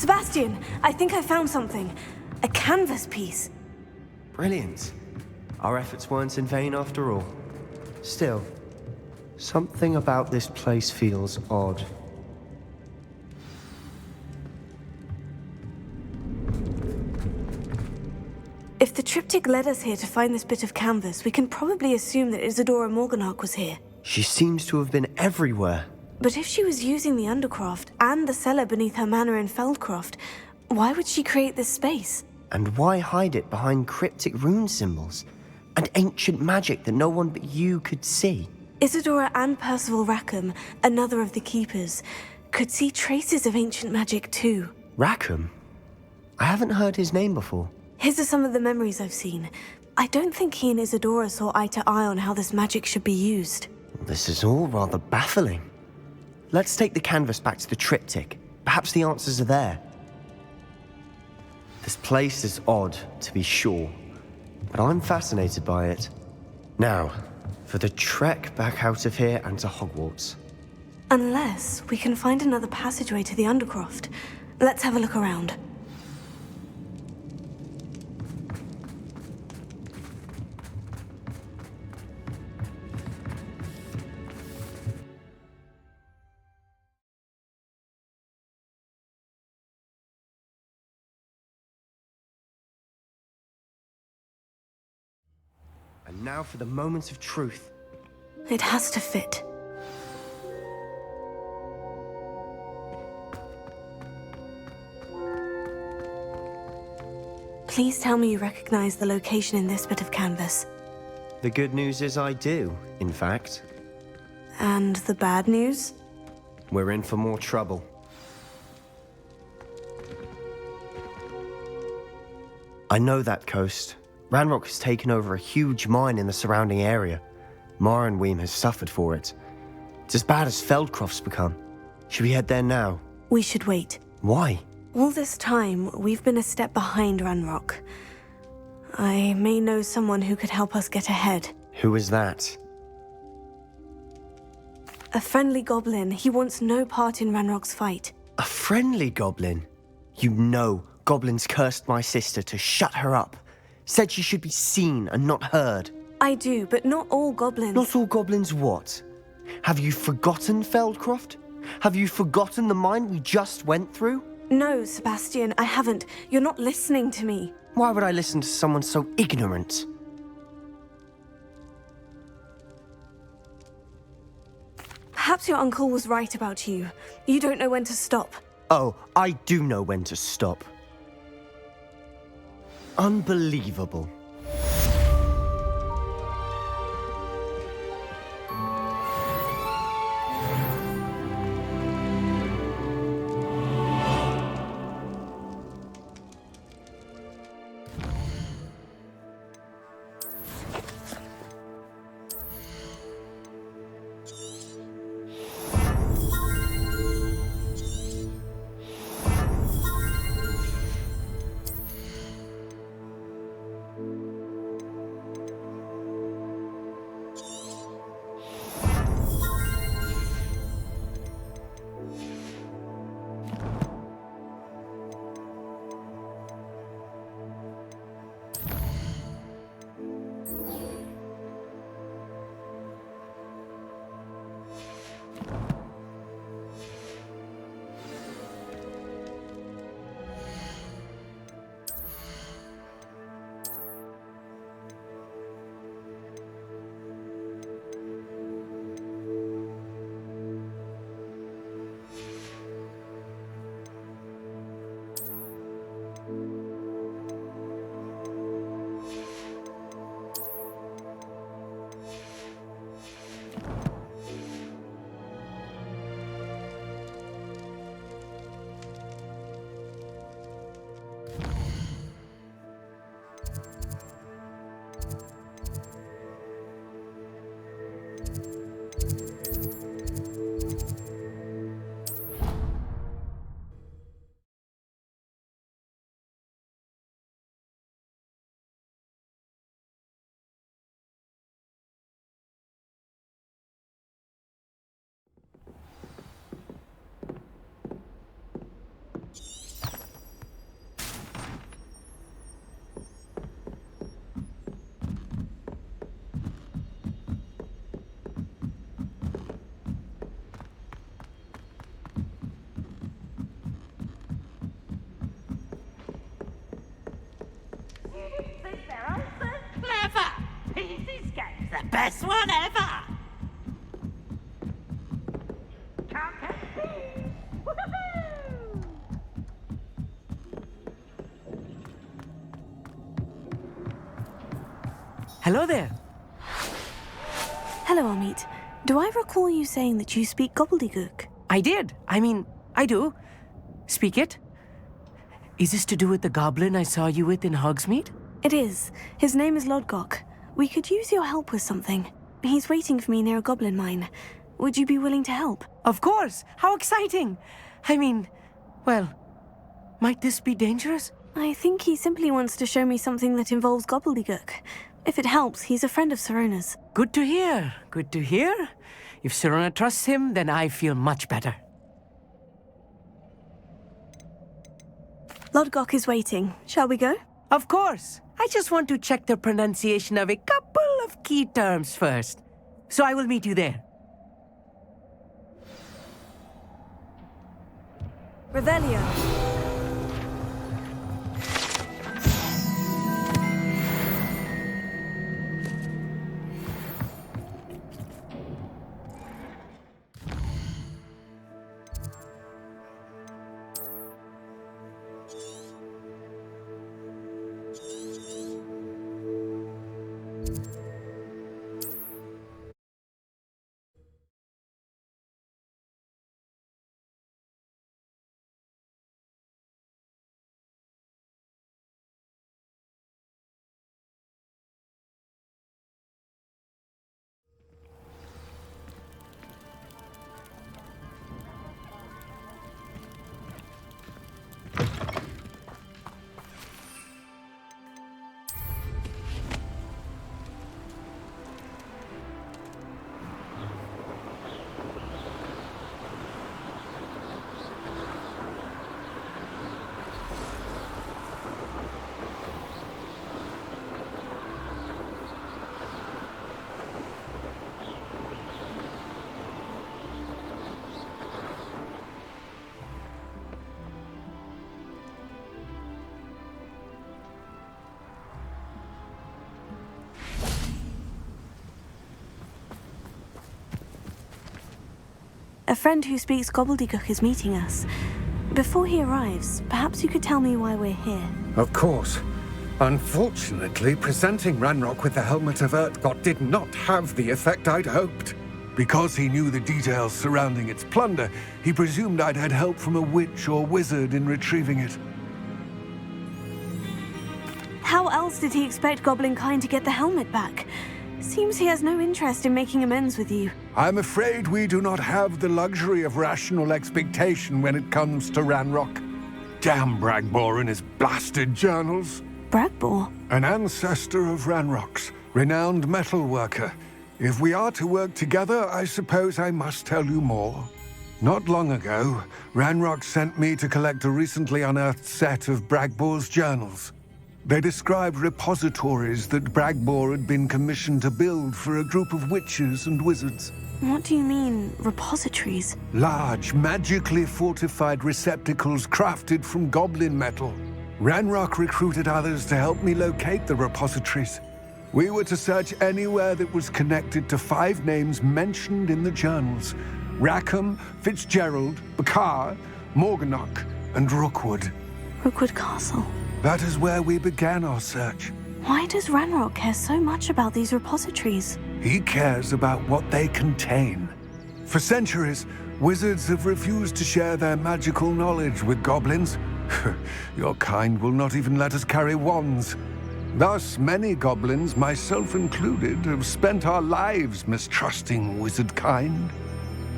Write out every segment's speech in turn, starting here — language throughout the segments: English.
Sebastian, I think I found something. A canvas piece. Brilliant. Our efforts weren't in vain after all. Still, something about this place feels odd. If the triptych led us here to find this bit of canvas, we can probably assume that Isadora Morganach was here. She seems to have been everywhere. But if she was using the Undercroft and the cellar beneath her manor in Feldcroft, why would she create this space? And why hide it behind cryptic rune symbols and ancient magic that no one but you could see? Isadora and Percival Rackham, another of the Keepers, could see traces of ancient magic too. Rackham? I haven't heard his name before. His are some of the memories I've seen. I don't think he and Isadora saw eye to eye on how this magic should be used. This is all rather baffling. Let's take the canvas back to the triptych. Perhaps the answers are there. This place is odd, to be sure, but I'm fascinated by it. Now, for the trek back out of here and to Hogwarts. Unless we can find another passageway to the Undercroft. Let's have a look around. And now for the moment of truth. It has to fit. Please tell me you recognize the location in this bit of canvas. The good news is I do, in fact. And the bad news? We're in for more trouble. I know that coast. Ranrock has taken over a huge mine in the surrounding area. Mornweem has suffered for it. It's as bad as Feldcroft's become. Should we head there now? We should wait. Why? All this time, we've been a step behind Ranrock. I may know someone who could help us get ahead. Who is that? A friendly goblin. He wants no part in Ranrock's fight. A friendly goblin? You know, goblins cursed my sister to shut her up. Said she should be seen and not heard. I do, but not all goblins. Not all goblins what? Have you forgotten Feldcroft? Have you forgotten the mine we just went through? No, Sebastian, I haven't. You're not listening to me. Why would I listen to someone so ignorant? Perhaps your uncle was right about you. You don't know when to stop. Oh, I do know when to stop. Unbelievable. best one ever! Hello there. Hello, Amit. Do I recall you saying that you speak gobbledygook? I did. I do. Speak it. Is this to do with the goblin I saw you with in Hogsmeade? It is. His name is Lodgok. We could use your help with something. He's waiting for me near a goblin mine. Would you be willing to help? Of course. How exciting. Well, might this be dangerous? I think he simply wants to show me something that involves gobbledygook. If it helps, he's a friend of Sirona's. Good to hear. Good to hear. If Sirona trusts him, then I feel much better. Lodgok is waiting. Shall we go? Of course. I just want to check the pronunciation of a couple of key terms first. So I will meet you there. Revelio. A friend who speaks gobbledygook is meeting us. Before he arrives, perhaps you could tell me why we're here. Of course. Unfortunately, presenting Ranrock with the Helmet of Urtkot did not have the effect I'd hoped. Because he knew the details surrounding its plunder, he presumed I'd had help from a witch or wizard in retrieving it. How else did he expect Goblinkind to get the helmet back? Seems he has no interest in making amends with you. I'm afraid we do not have the luxury of rational expectation when it comes to Ranrock. Damn Bragbor and his blasted journals. Bragbor? An ancestor of Ranrock's, renowned metal worker. If we are to work together, I suppose I must tell you more. Not long ago, Ranrock sent me to collect a recently unearthed set of Bragbor's journals. They described repositories that Bragbor had been commissioned to build for a group of witches and wizards. What do you mean, repositories? Large, magically fortified receptacles crafted from goblin metal. Ranrock recruited others to help me locate the repositories. We were to search anywhere that was connected to 5 names mentioned in the journals: Rackham, Fitzgerald, Bakar, Morganach, and Rookwood. Rookwood Castle. That is where we began our search. Why does Ranrock care so much about these repositories? He cares about what they contain. For centuries, wizards have refused to share their magical knowledge with goblins. Your kind will not even let us carry wands. Thus, many goblins, myself included, have spent our lives mistrusting wizard kind.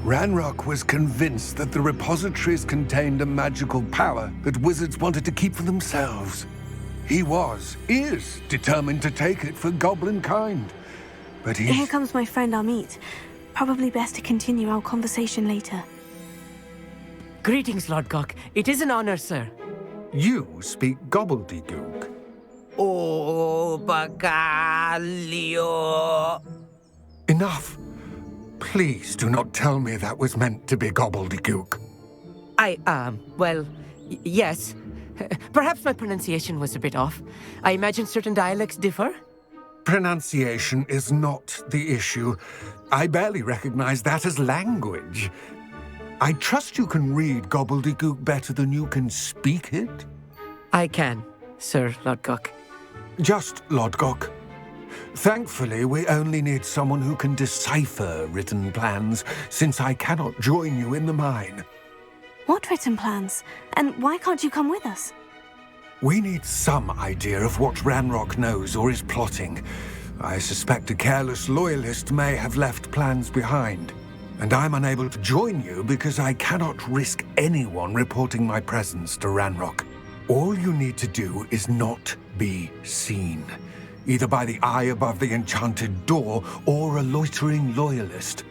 Ranrock was convinced that the repositories contained a magical power that wizards wanted to keep for themselves. He is determined to take it for goblin kind. But Here comes my friend Amit. Probably best to continue our conversation later. Greetings, Lodgok. It is an honor, sir. You speak gobbledygook. Oh, Bagalio. Enough. Please do not tell me that was meant to be gobbledygook. Yes. Perhaps my pronunciation was a bit off. I imagine certain dialects differ. Pronunciation is not the issue. I barely recognize that as language. I trust you can read gobbledygook better than you can speak it? I can, Sir Lodgok. Just Lodgok. Thankfully, we only need someone who can decipher written plans, since I cannot join you in the mine. What written plans? And why can't you come with us? We need some idea of what Ranrock knows or is plotting. I suspect a careless loyalist may have left plans behind. And I'm unable to join you because I cannot risk anyone reporting my presence to Ranrock. All you need to do is not be seen, either by the eye above the enchanted door or a loitering loyalist.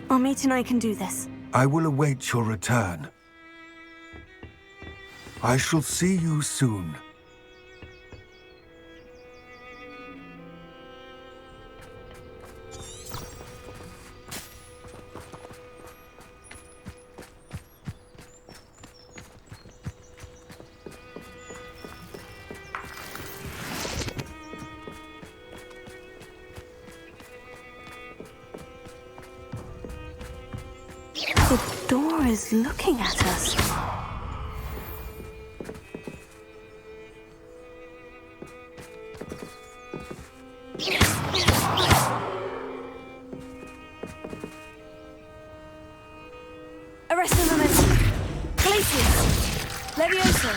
Amit and I can do this. I will await your return. I shall see you soon. The door is looking at us. Arresting momentum. Glacius. Levioso.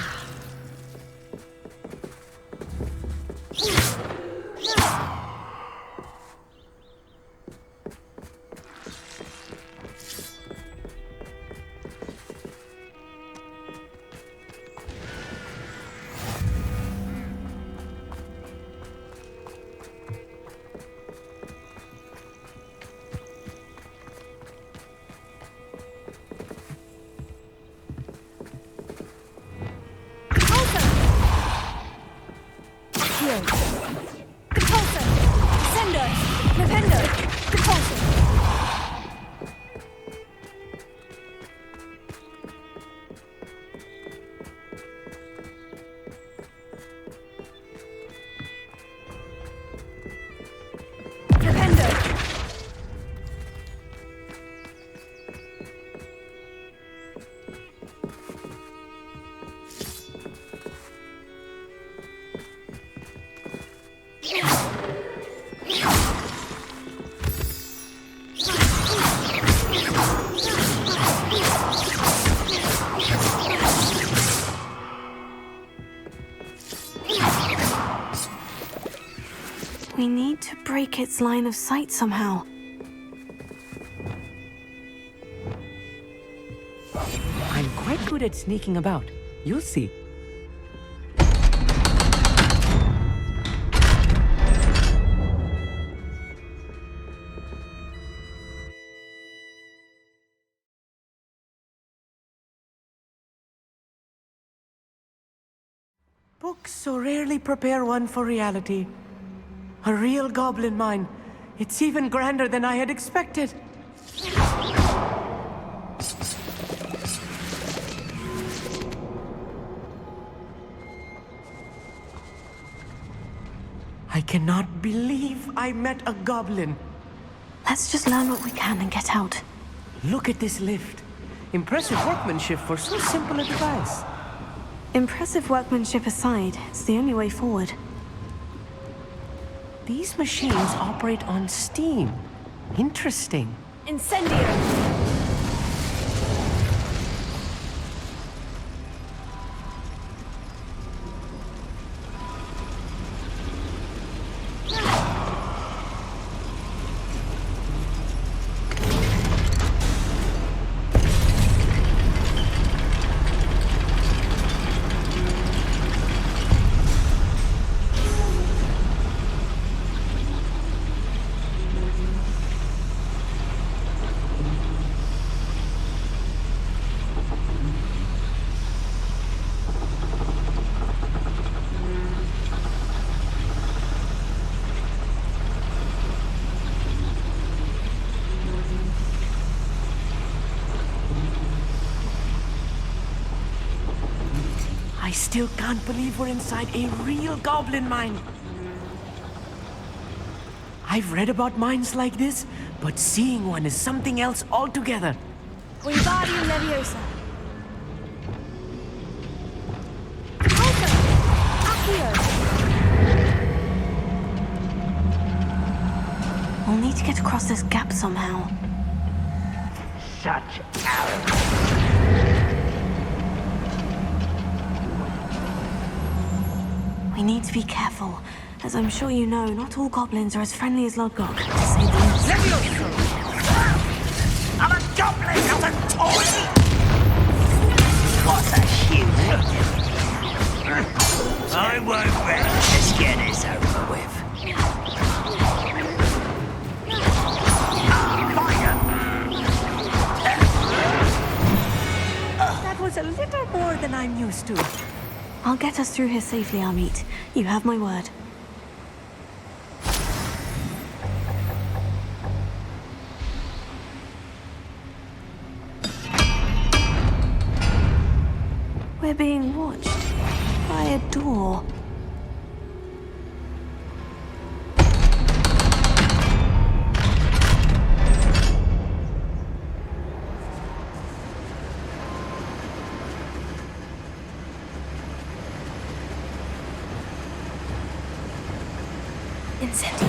We need to break its line of sight somehow. I'm quite good at sneaking about. You'll see. Books so rarely prepare one for reality. A real goblin mine. It's even grander than I had expected. I cannot believe I met a goblin. Let's just learn what we can and get out. Look at this lift. Impressive workmanship for so simple a device. Impressive workmanship aside, it's the only way forward. These machines operate on steam. Interesting. Incendio! I still can't believe we're inside a real goblin mine. I've read about mines like this, but seeing one is something else altogether. Wingardium Leviosa. Alpha! Accio! We'll need to get across this gap somehow. Such arrogance. We need to be careful. As I'm sure you know, not all goblins are as friendly as Lodgok, to say the least. Leviosa! I'm a goblin, not a toy! What a human! I won't rest. Let's get this over with. That was a little more than I'm used to. I'll get us through here safely, Amit. You have my word. We're being watched by a door. Incendio.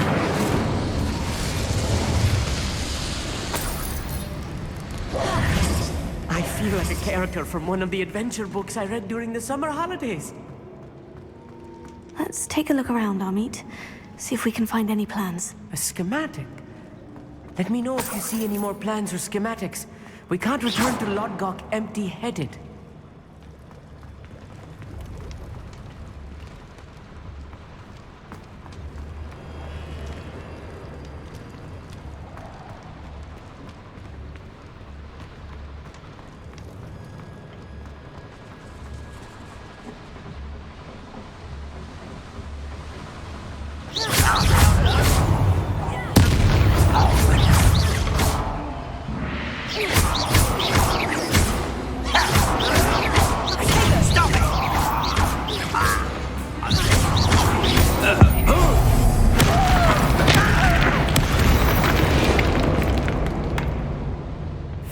I feel like a character from one of the adventure books I read during the summer holidays. Let's take a look around, Amit. See if we can find any plans. A schematic? Let me know if you see any more plans or schematics. We can't return to Lodgok empty-headed.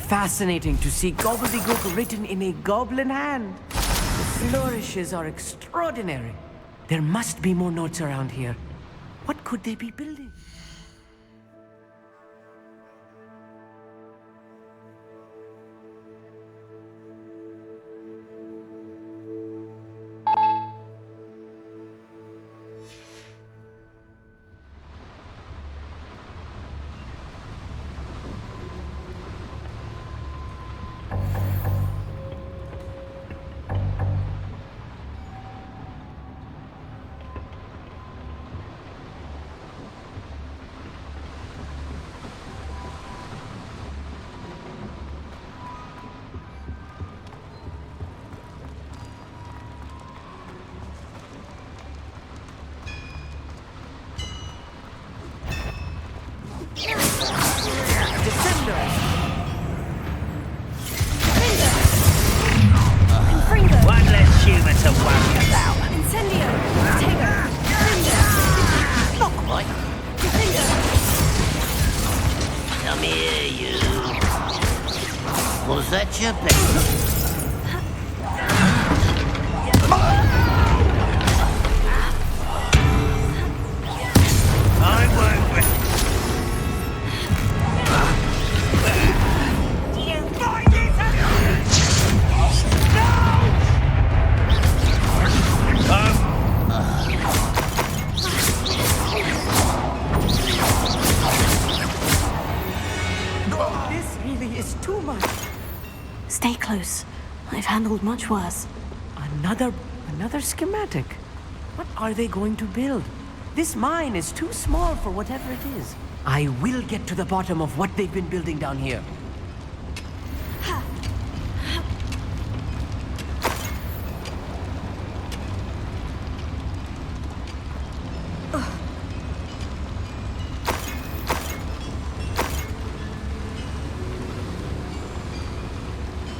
Fascinating to see gobbledygook written in a goblin hand. The flourishes are extraordinary. There must be more notes around here. What could they be building? One less human to worry about. Incendio! Tego! Not quite. Come here, you. Was that your best? I won't rest. Do you find it? This really is too much. Stay close. I've handled much worse. Another schematic. What are they going to build? This mine is too small for whatever it is. I will get to the bottom of what they've been building down here.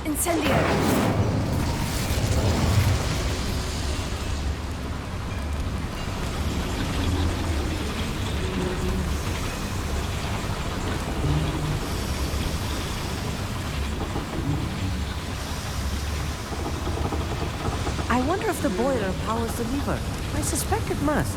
Incendio! wonder if the boiler powers the lever. I suspect it must.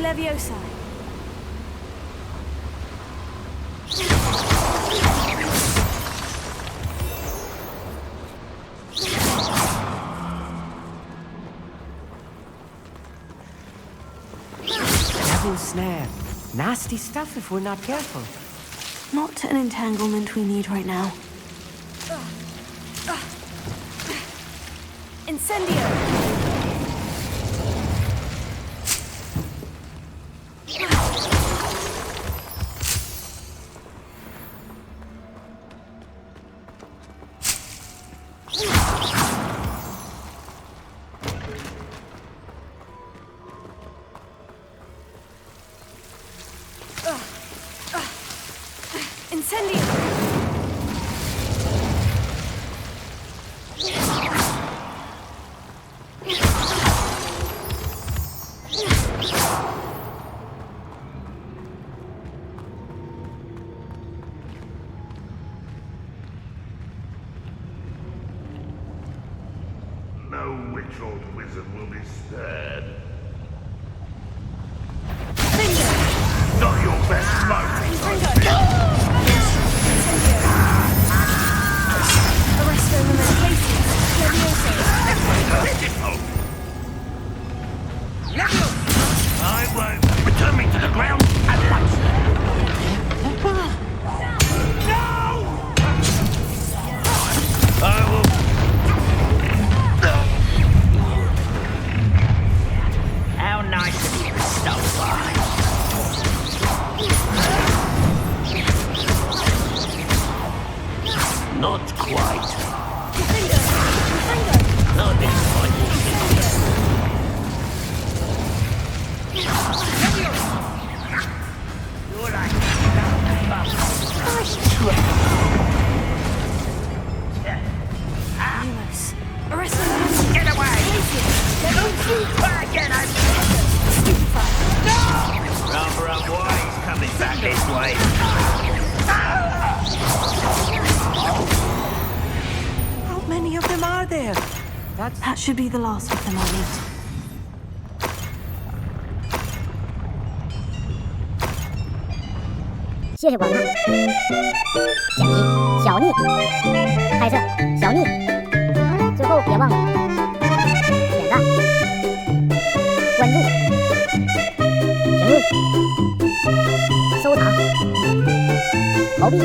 Leviosa. Devil snare. Nasty stuff if we're not careful. Not an entanglement we need right now. Incendio! No witch-old wizard will be spared. Not your best smoke! Arresto in the medications. I won't. Return me to the ground at once. No! I will. How nice of you to stop by. Not quite. Not this one. You're like Lumos. Arrest him. get away! Get out! Rather unwise coming back this way. How many of them are there? That should be the last of them I'll meet. 谢谢观看，剪辑小逆，拍摄小逆，最后别忘了点赞、关注、评论、收藏、投币。